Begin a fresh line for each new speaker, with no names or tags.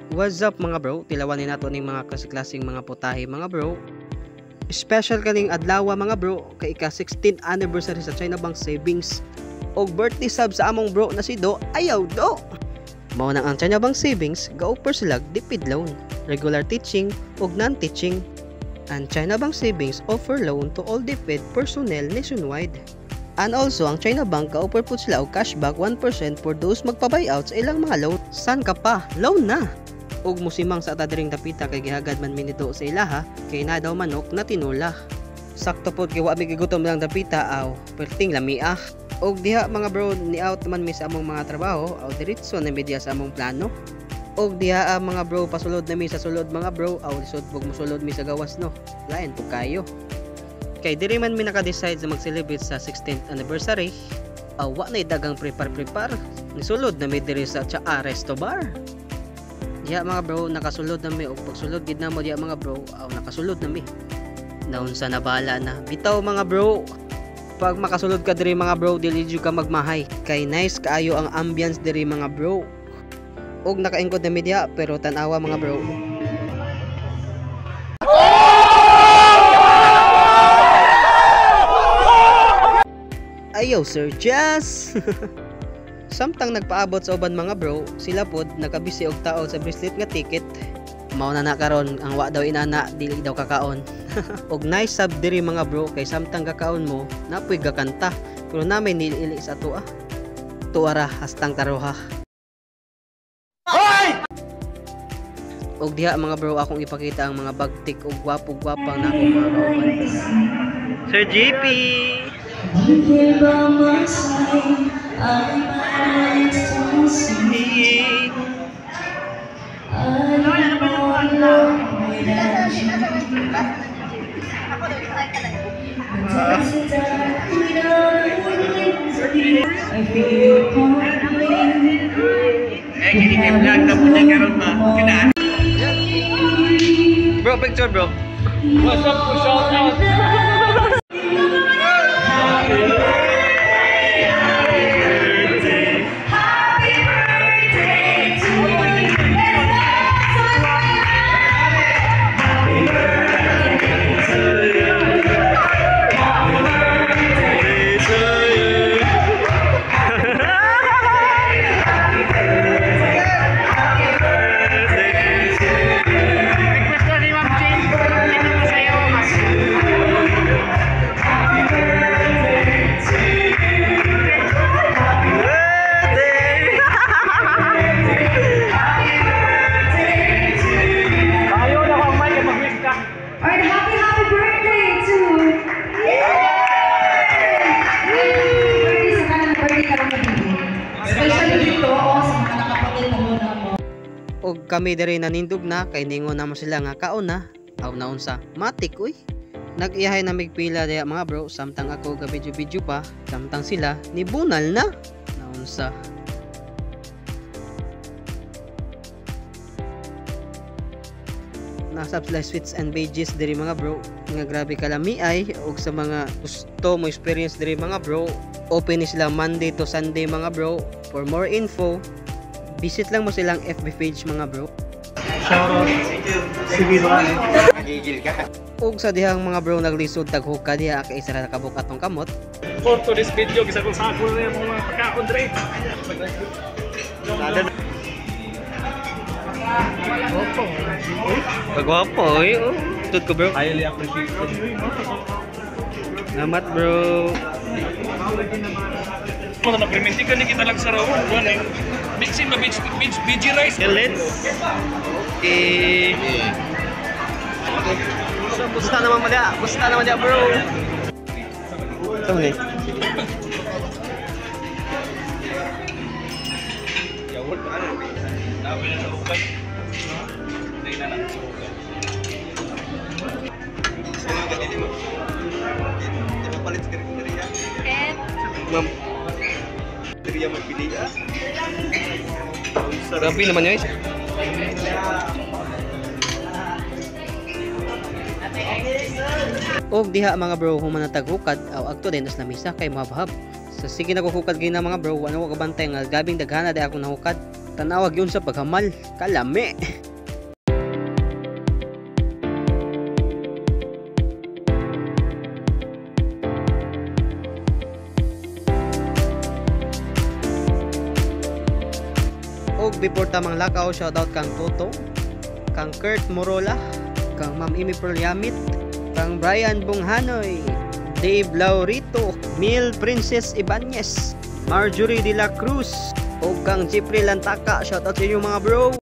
What's up mga bro? Tilawanin nato ning mga klase-klaseng mga putahe mga bro. Special kaning adlaw mga bro kay ika 16th anniversary sa China Bank Savings og birthday sub sa among bro na si Do Ayaw Do. Mao nang ang China Bank Savings ga-offer sila dipid loan, regular teaching ug non-teaching. Ang China Bank Savings offer loan to all DepEd personnel nationwide. And also, ang China Bank ga-offer po sila og cashback 1% for those magpa-buyout sa ilang mga loan. San ka pa? Loan na! Og musimang sa atadring dapita kay gihagad man minito sa ilaha kay na daw manok na tinula. Sakto pod kay wa mi gigutom lang dapita aw perting lamiah. Og diha mga bro ni out man mi sa among mga trabaho aw diretso na media sa among plano. Og diha mga bro pasulod na mi sa sulod mga bro aw lisod pug mosulod mi sa gawas no. Lain pug kayo. Kay diri man mi naka-decide sa mag-celebrate sa 16th anniversary. Aw wa na dagang prepare. Nisulod na mi diri sa Cha Resto Bar. Diya mga bro, nakasulod na mi o pagsulod gid na mo diya mga bro, aw nakasulod na mi. Naun sa nabala na. Bitaw mga bro. Pag makasulod ka diri mga bro, dili jud ka magmahay. Kay nice kaayo ang ambience diri mga bro. Og nakaingkod na mi diya pero tan-awa mga bro. Ayaw Sir Jazz. Samtang nagpaabot sa uban mga bro, sila pod nakabisi og tao sa bracelet nga ticket. Mao na karon ang wa daw inana dili daw kakaon. Og nice sub diri mga bro kay samtang kakaon mo napoy gakanta pero namay nilili sa tuwa. Tuara hastang karoha. Hoy! Og diha mga bro akong ipakita ang mga bagtik og gwapo-gwapang na akong mga kauban. Sir JP. Bro, picture bro.
What's up, shout out?
Og kami diri nanindog na kay ningon na mo sila nga kaon na aw naon sa matik uy. Nag-iyahay na migpila diya mga bro samtang ako ga video pa samtang sila ni bunal na naon sa nasa sweets and veggies diri mga bro nga grabe kalami ay og sa mga gusto mo experience diri mga bro open sila Monday to Sunday mga bro. For more info visit lang mo silang FB page mga bro.
Shoutout sige ba?
Magigil ka.
Og sa dihang mga bro naglisod taghuka diha kay isa ra kabuk atong kamot.
For to this video gisa ko sa ako na mga pagkaon dre.
Pagwapo oy. Tut ko bro.
Highly appreciated.
Salamat bro.
Mo na permiti ka ni kita lang sa rawon. One mixing na BG rice.
Let's okay. So, busta naman dia bro. Ito ni.
Yawol pa ano. Nabi na sa ukan. Hindi na lang sa ukan.
Sino ka dili mo? Di mo palit sa kriteriya.
Ma'am,
Kriteriya magpili ah.
grabe naman yun. Og diha mga bro humanatag hukad aw agto din sa lamisa kay mahabhab. Sa sige nagukukad gina mga bro, ano ko kabantay nga gabing daghana di ako nahukad. Tanawag yun sa paghamal. Kalami. Og before tamang lakaw, shoutout kang Toto, kang Kurt Morola, kang Ma'am Amy Prolyamit, kang Brian Bunghanoy, Dave Laurito, Mil Princess Ibanez, Marjorie de la Cruz, o kang Jeffrey Lantaka. Shoutout sa inyo mga bro.